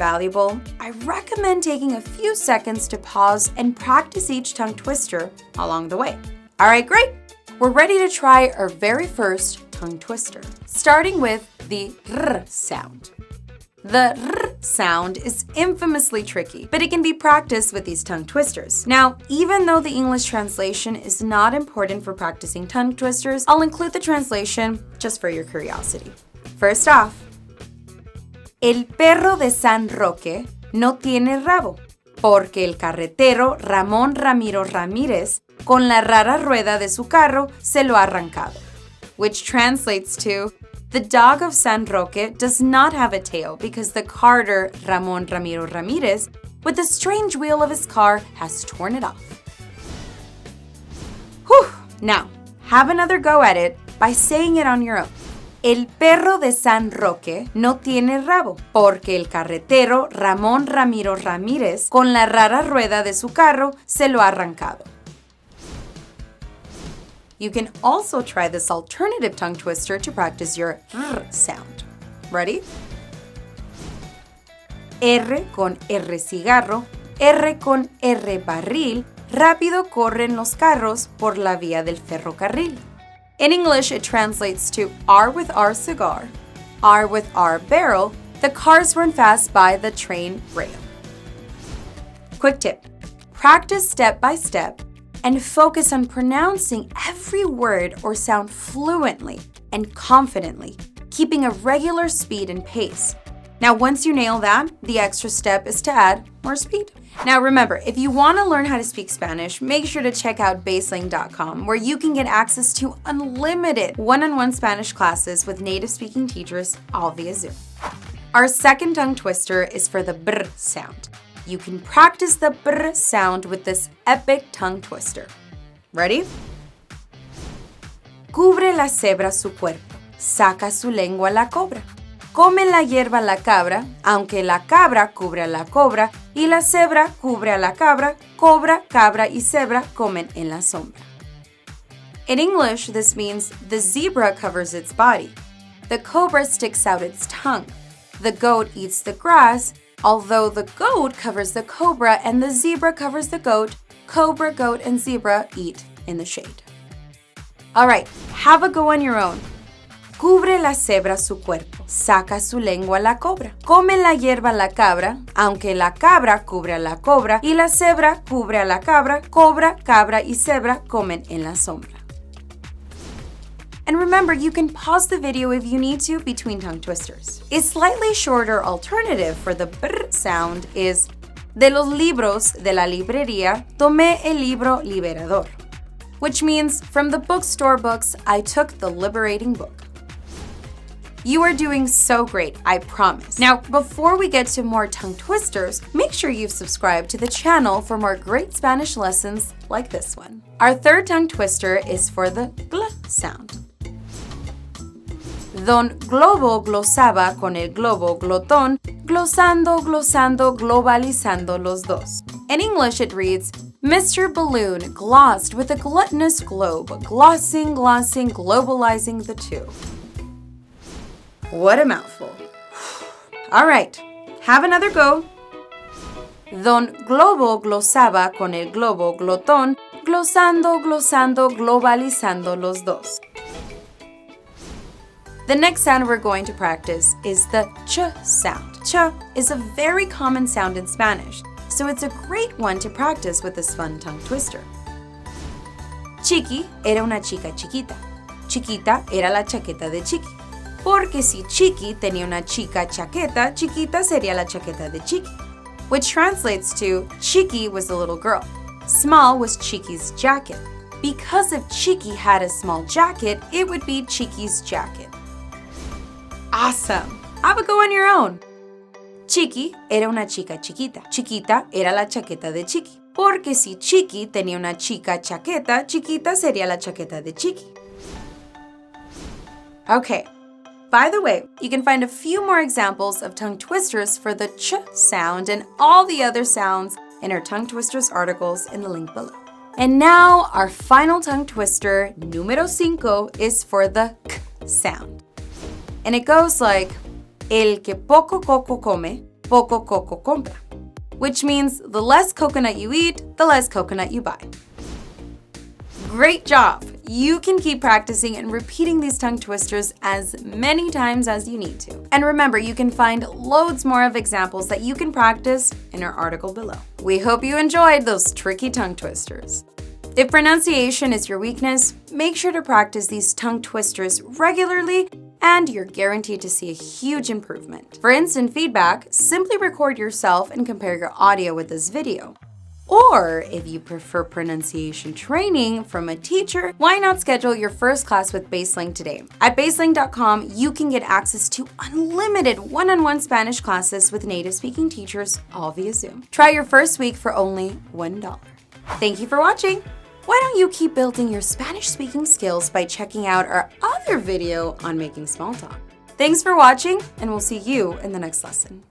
valuable, I recommend taking a few seconds to pause and practice each tongue twister along the way. All right, great. We're ready to try our very first tongue twister, starting with the R sound. The R sound is infamously tricky, but it can be practiced with these tongue twisters. Now, even though the English translation is not important for practicing tongue twisters, I'll include the translation just for your curiosity. First off, el perro de San Roque no tiene rabo, porque el carretero Ramón Ramiro Ramírez con la rara rueda de su carro se lo ha arrancado, which translates to, the dog of San Roque does not have a tail because the carter Ramón Ramiro Ramírez, with the strange wheel of his car, has torn it off. Whew! Now, have another go at it by saying it on your own. El perro de San Roque no tiene rabo, porque el carretero Ramón Ramiro Ramírez, con la rara rueda de su carro, se lo ha arrancado. You can also try this alternative tongue twister to practice your R sound. Ready? R con R cigarro, R con R barril, rápido corren los carros por la vía del ferrocarril. In English, it translates to R with R cigar, R with R barrel, the cars run fast by the train rail. Quick tip, practice step by step and focus on pronouncing every word or sound fluently and confidently, keeping a regular speed and pace. Now, once you nail that, the extra step is to add more speed. Now, remember, if you want to learn how to speak Spanish, make sure to check out BaseLang.com, where you can get access to unlimited one-on-one Spanish classes with native speaking teachers, all via Zoom. Our second tongue twister is for the BR sound. You can practice the BR sound with this epic tongue twister. Ready? Cubre la cebra su cuerpo, saca su lengua la cobra. Come la hierba la cabra, aunque la cabra cubre a la cobra y la cebra cubre a la cabra, cobra, cabra y cebra comen en la sombra. In English, this means the zebra covers its body, the cobra sticks out its tongue, the goat eats the grass, although the goat covers the cobra and the zebra covers the goat, cobra, goat, and zebra eat in the shade. All right, have a go on your own. Cubre la cebra su cuerpo, saca su lengua la cobra. Come la hierba la cabra, aunque la cabra cubre a la cobra y la cebra cubre a la cabra, cobra, cabra y cebra comen en la sombra. And remember, you can pause the video if you need to between tongue twisters. A slightly shorter alternative for the BR sound is de los libros de la librería tomé el libro liberador, which means from the bookstore books, I took the liberating book. You are doing so great, I promise. Now, before we get to more tongue twisters, make sure you've subscribed to the channel for more great Spanish lessons like this one. Our third tongue twister is for the GL sound. Don Globo glosaba con el globo glotón, glosando, glosando, globalizando los dos. In English, it reads, Mr. Balloon glossed with a gluttonous globe, glossing, glossing, globalizing the two. What a mouthful. All right, have another go. Don Globo glosaba con el globo glotón, glosando, glosando, globalizando los dos. The next sound we're going to practice is the ch sound. Ch is a very common sound in Spanish, so it's a great one to practice with this fun tongue twister. Chiqui era una chica chiquita. Chiquita era la chaqueta de Chiqui. Porque si Chiqui tenía una chica chaqueta, chiquita sería la chaqueta de Chiqui, which translates to Chiqui was a little girl. Small was Chiqui's jacket. Because if Chiqui had a small jacket, it would be Chiqui's jacket. Awesome! Have a go on your own. Chiqui era una chica chiquita. Chiquita era la chaqueta de Chiqui. Porque si Chiqui tenía una chica chaqueta, chiquita sería la chaqueta de Chiqui. Okay. By the way, you can find a few more examples of tongue twisters for the ch sound and all the other sounds in our tongue twisters articles in the link below. And now, our final tongue twister, número 5, is for the k sound. And it goes like, el que poco coco come, poco coco compra, which means the less coconut you eat, the less coconut you buy. Great job! You can keep practicing and repeating these tongue twisters as many times as you need to. And remember, you can find loads more of examples that you can practice in our article below. We hope you enjoyed those tricky tongue twisters. If pronunciation is your weakness, make sure to practice these tongue twisters regularly and you're guaranteed to see a huge improvement. For instant feedback, simply record yourself and compare your audio with this video. Or if you prefer pronunciation training from a teacher, why not schedule your first class with BaseLang today? At BaseLang.com, you can get access to unlimited one-on-one Spanish classes with native-speaking teachers, all via Zoom. Try your first week for only $1. Thank you for watching. Why don't you keep building your Spanish-speaking skills by checking out our other video on making small talk? Thanks for watching, and we'll see you in the next lesson.